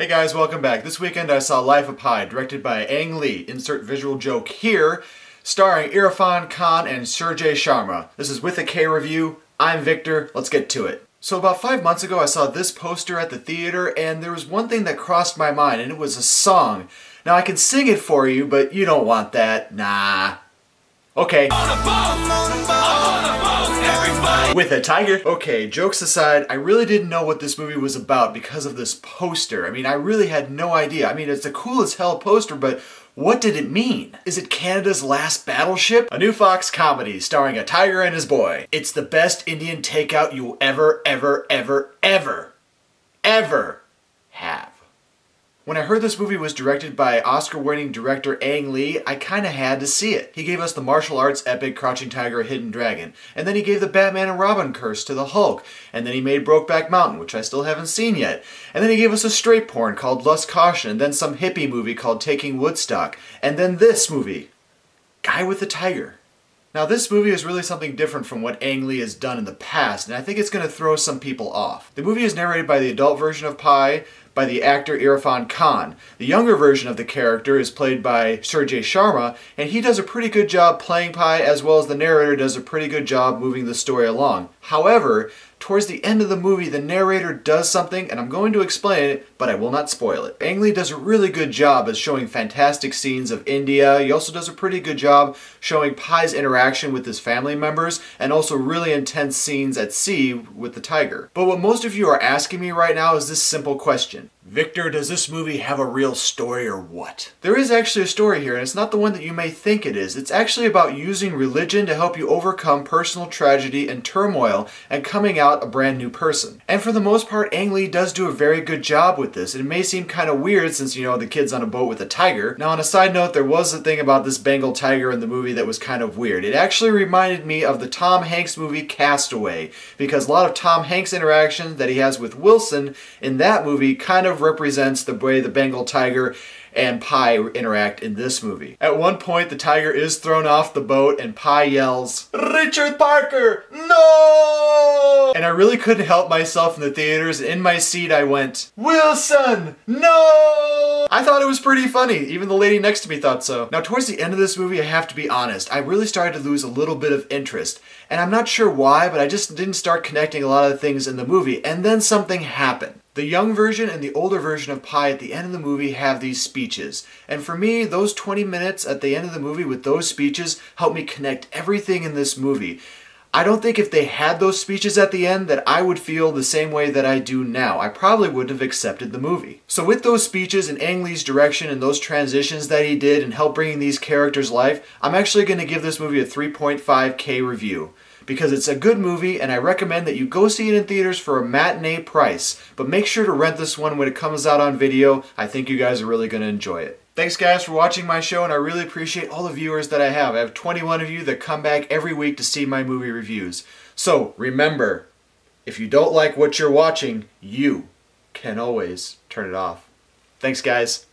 Hey guys, welcome back. This weekend I saw Life of Pi, directed by Ang Lee, insert visual joke here, starring Irfan Khan and Surjay Sharma. This is With a K review. I'm Victor, let's get to it. So about 5 months ago I saw this poster at the theater and there was one thing that crossed my mind and it was a song. Now I can sing it for you, but you don't want that. Nah. Okay. With a tiger. Okay, jokes aside, I really didn't know what this movie was about because of this poster. I mean, I really had no idea. I mean, it's a cool as hell poster, but what did it mean? Is it Canada's last battleship? A new Fox comedy starring a tiger and his boy. It's the best Indian takeout you'll ever have. When I heard this movie was directed by Oscar-winning director Ang Lee, I kinda had to see it. He gave us the martial arts epic Crouching Tiger, Hidden Dragon, and then he gave the Batman and Robin curse to the Hulk, and then he made Brokeback Mountain, which I still haven't seen yet, and then he gave us a straight porn called Lust Caution, and then some hippie movie called Taking Woodstock, and then this movie, Guy with a Tiger. Now this movie is really something different from what Ang Lee has done in the past, and I think it's going to throw some people off. The movie is narrated by the adult version of Pi, by the actor Irfan Khan. The younger version of the character is played by Surjay Sharma, and he does a pretty good job playing Pi as well as the narrator does a pretty good job moving the story along. However, towards the end of the movie, the narrator does something, and I'm going to explain it, but I will not spoil it. Ang Lee does a really good job at showing fantastic scenes of India. He also does a pretty good job showing Pi's interaction with his family members, and also really intense scenes at sea with the tiger. But what most of you are asking me right now is this simple question. Victor, does this movie have a real story or what? There is actually a story here, and it's not the one that you may think it is. It's actually about using religion to help you overcome personal tragedy and turmoil and coming out a brand new person. And for the most part, Ang Lee does do a very good job with this. It may seem kind of weird since, you know, the kid's on a boat with a tiger. Now on a side note, there was a thing about this Bengal tiger in the movie that was kind of weird. It actually reminded me of the Tom Hanks movie Castaway, because a lot of Tom Hanks' interaction that he has with Wilson in that movie kind of represents the way the Bengal tiger and Pi interact in this movie. At one point, the tiger is thrown off the boat and Pi yells, "Richard Parker, no!" And I really couldn't help myself in the theaters. In my seat, I went, "Wilson, no!" I thought it was pretty funny. Even the lady next to me thought so. Now, towards the end of this movie, I have to be honest, I really started to lose a little bit of interest. And I'm not sure why, but I just didn't start connecting a lot of the things in the movie. And then something happened. The young version and the older version of Pi at the end of the movie have these speeches. And for me, those 20 minutes at the end of the movie with those speeches helped me connect everything in this movie. I don't think if they had those speeches at the end that I would feel the same way that I do now. I probably wouldn't have accepted the movie. So with those speeches and Ang Lee's direction and those transitions that he did and help bringing these characters life, I'm actually going to give this movie a 3.5K review. Because it's a good movie and I recommend that you go see it in theaters for a matinee price. But make sure to rent this one when it comes out on video. I think you guys are really going to enjoy it. Thanks guys for watching my show, and I really appreciate all the viewers that I have. I have 21 of you that come back every week to see my movie reviews. So remember, if you don't like what you're watching, you can always turn it off. Thanks guys.